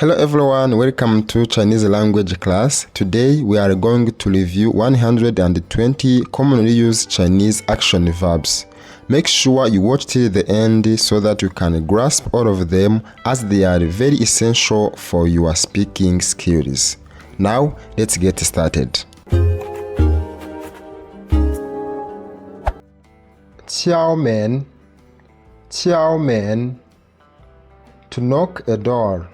Hello everyone, welcome to Chinese language class. Today we are going to review 120 commonly used Chinese action verbs. Make sure you watch till the end so that you can grasp all of them, as they are very essential for your speaking skills. Now let's get started. Qiao men, to knock a door.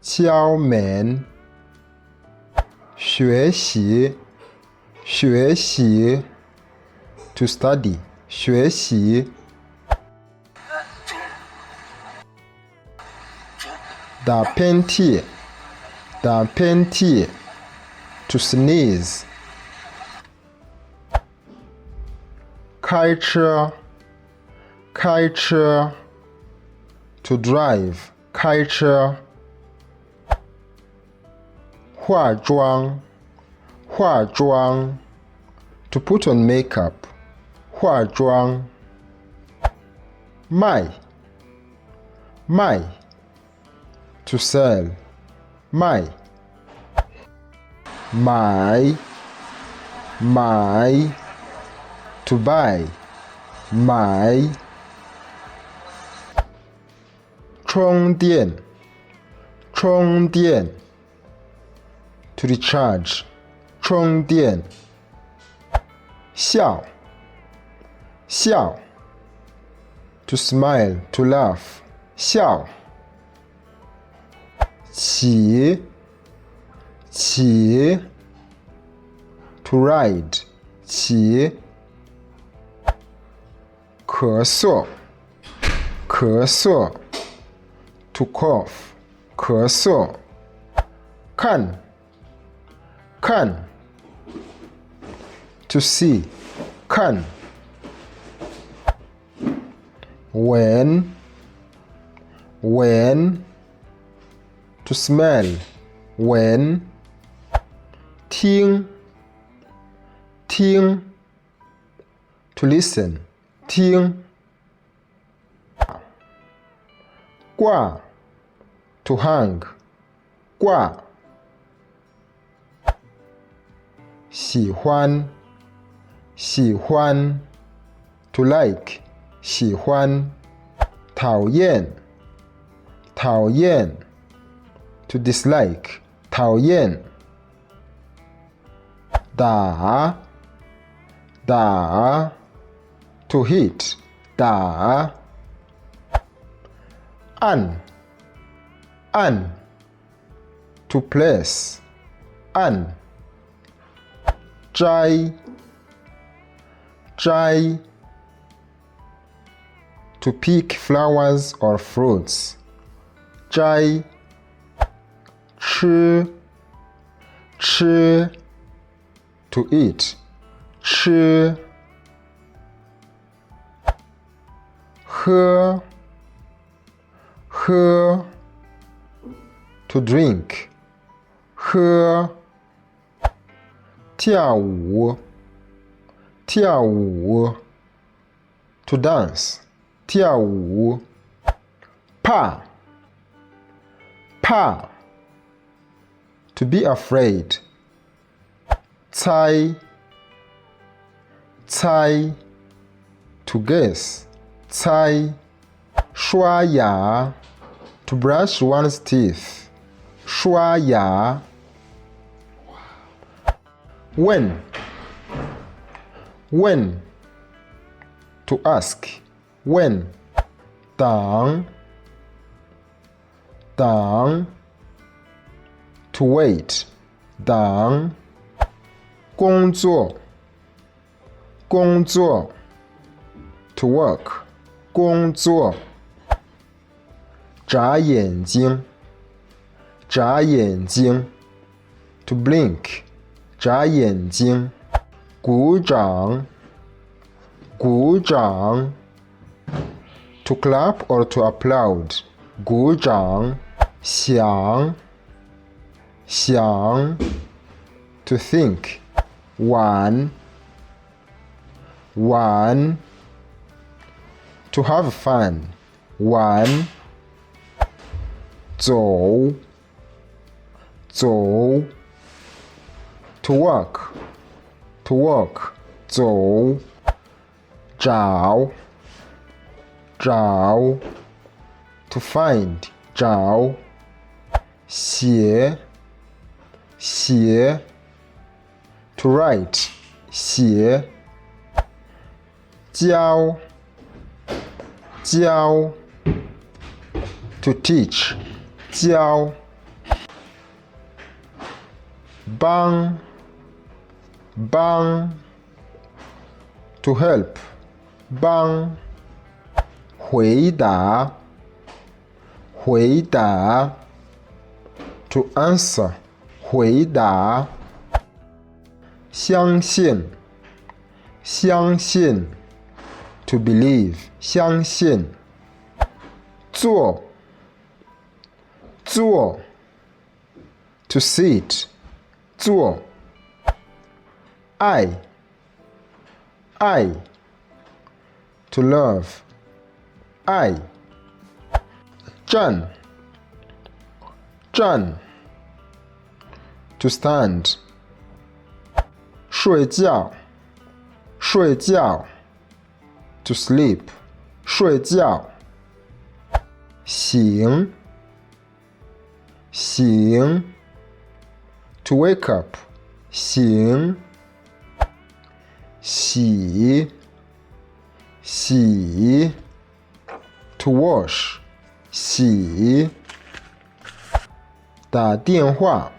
敲门 学习 to study 学习 打喷嚏 to sneeze 开车 to drive 开车 化妆 to put on makeup 化妆 卖 to sell 卖 买 to buy 买 充电 to recharge 充电 笑 to smile, to laugh 笑 骑 to ride 骑 咳嗽 to cough 咳嗽 看 to see 看 when to smell 闻 听 to listen 听 挂 to hang 挂 喜欢 to like 喜欢 讨厌 to dislike 讨厌 打 to hit 打 按 to place 按 摘 to pick flowers or fruits 摘 吃 to eat 吃 喝 to drink 喝 跳舞 to dance 跳舞 怕 to be afraid 猜 to guess 猜 刷牙 to brush one's teeth 刷牙 when to ask when 等 to wait 等 工作 to work 工作 眨眼睛 to blink 眨眼睛 鼓掌 to clap or to applaud 鼓掌 想 to think 玩 to have fun 玩 走走 to walk,走 找 to find, 找 写 to write, 写 教 to teach, 教 帮 to help, 帮 回答 to answer, 回答 相信 to believe, 相信 做 to sit, 做 爱 to love, 爱 站 to stand, 睡觉 to sleep, 睡觉 醒 to wake up, 醒 洗 to wash, 洗 打电话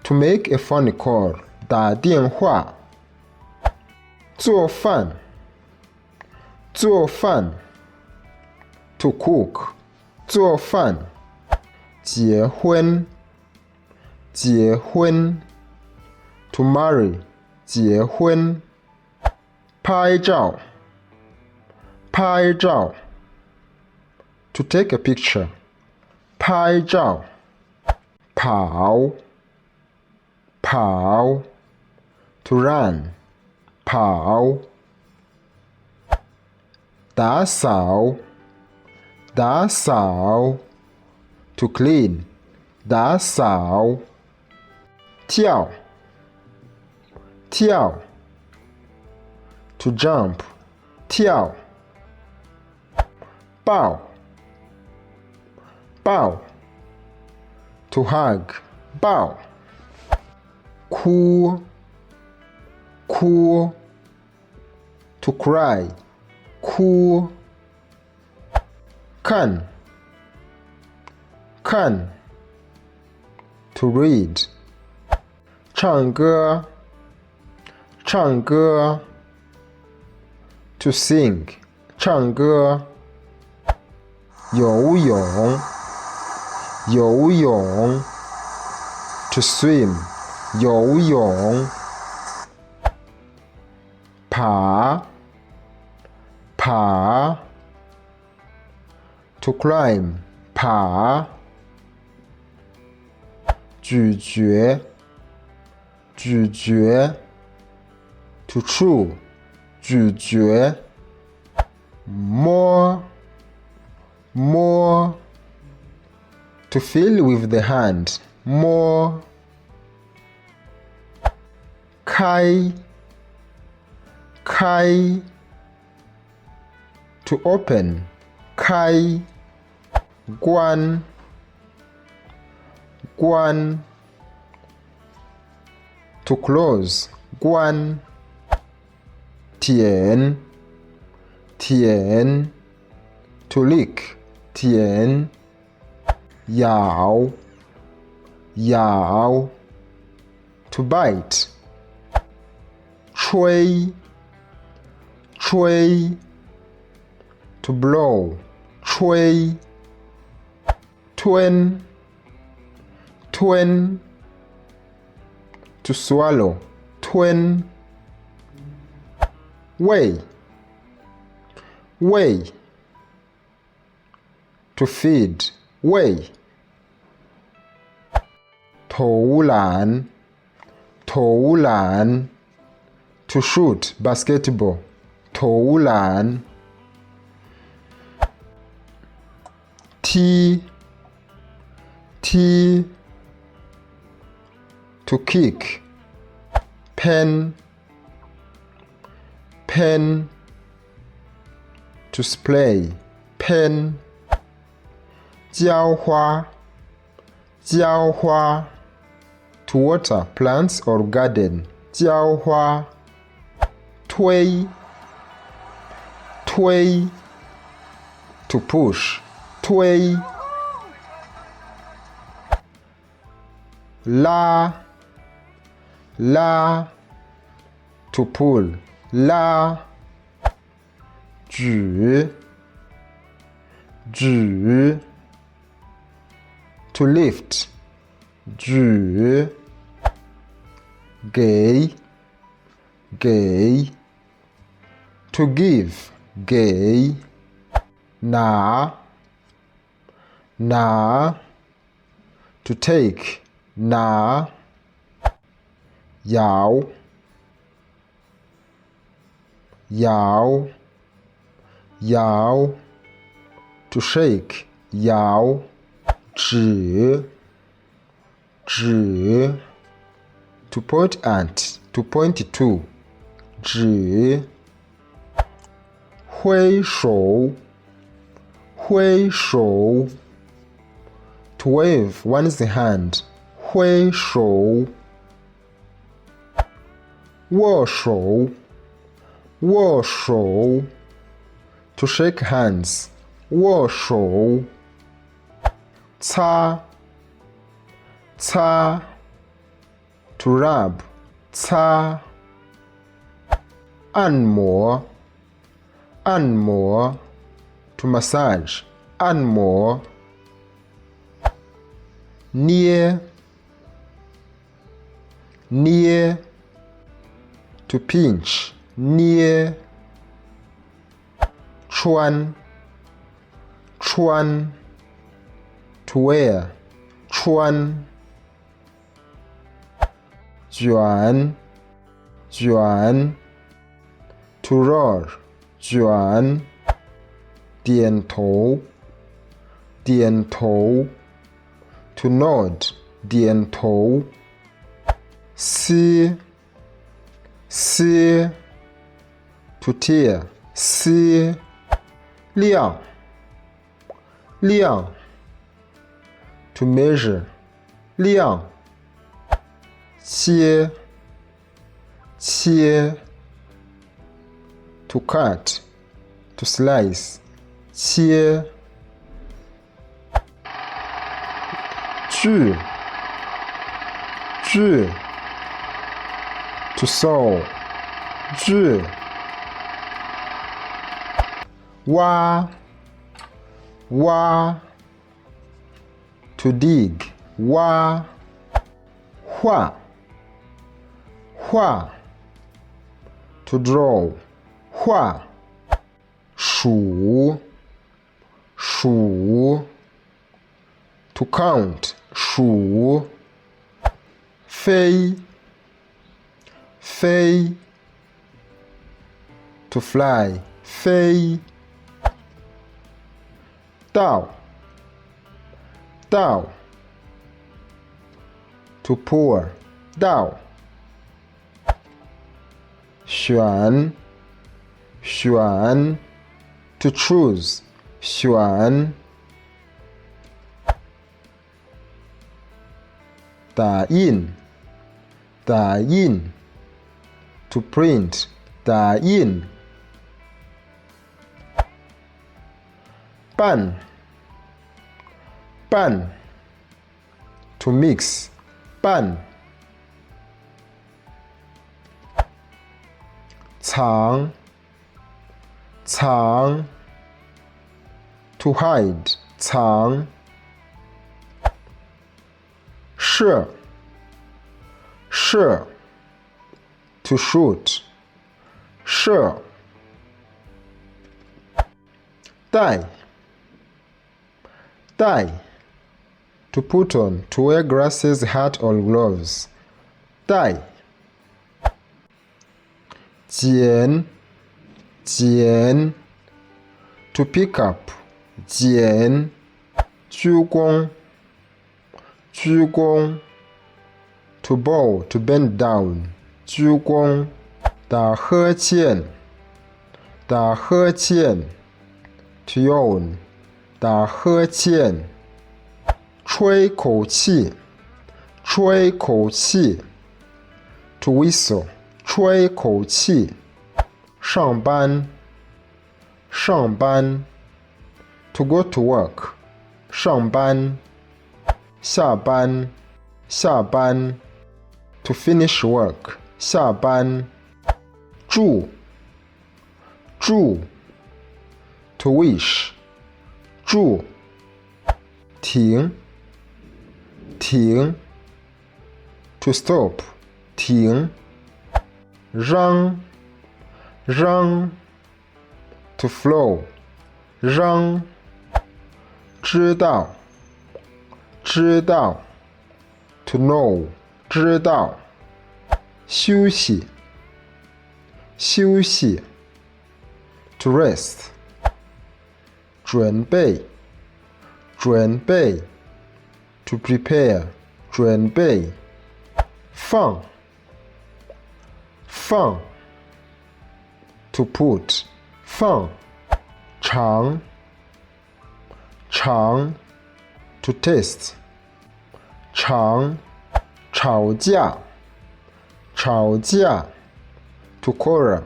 to make a phone call, 打电话 做饭 to cook, 做饭 结婚 to marry, 结婚 拍照 to take a picture, 拍照 跑 to run, 跑 打扫 to clean, 打扫 跳 to jump, 跳 抱 to hug, 抱 哭 to cry, 哭 看 to read, 唱歌 to sing, 唱歌 游泳 to swim, 游泳 爬 to climb, 爬 咀嚼 to chew, 咀嚼 摸 to feel with the hand, 摸 开 to open, 开 关 to close, 关 甜 to lick, 甜 咬 to bite, 吹 to blow, 吹 吞 to swallow, 吞 喂 to feed, 喂 投篮 to shoot, basketball, 投篮踢踢 to kick, pen to spray, pen 浇花 to water plants or garden, 浇花推 to push, 推拉 to pull, 拉举 to lift, 举给 to give, 给拿 to take, 拿摇 to shake, 摇指 to point at, to point to, 指挥手 to wave one's hand, 挥手握手 to shake hands, 握手擦 to rub, 擦按摩 to massage, 按摩捏 to pinch, 捏穿 to wear, 穿卷 to roll, 卷点头 to nod, 点头撕 to tear, 撕量 to measure, 量切 to cut, to slice, 切锯 to saw, 锯挖 to dig, 挖画 to draw, 画数 to count, 数飞 to fly, 飞倒 to pour, 倒选 to choose, 选打印 to print, 打印拌 to mix, 拌藏 to hide, 藏射 to shoot, 射戴 to put on, to wear glasses, hat or gloves, 戴剪 to pick up, 剪鞠躬鞠躬 to bow, to bend down, 鞠躬。打呵欠 打呵欠 to yawn, 打呵欠。吹口气吹口气 to whistle, 吹口气。上班上班 to go to work, 上班。下班下班 to finish work, 下班。祝祝 to wish, 祝。停停 to stop, 停。嚷嚷 to flow, 嚷。知道知道 to know, 知道。休息休息 to rest, 准备准备 to prepare, 准备。放放 to put, 放。尝尝 to taste, 尝。吵架吵架 to quarrel,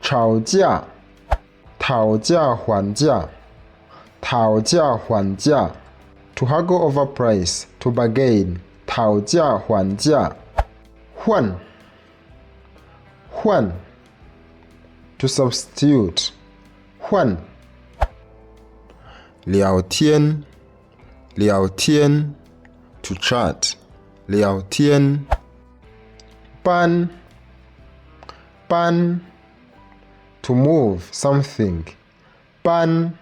吵架。讨价还价讨价还价 to haggle over price, to bargain, 讨价还价。换换 to substitute, 换。聊天聊天 to chat, 聊天。搬搬 to move something, 搬。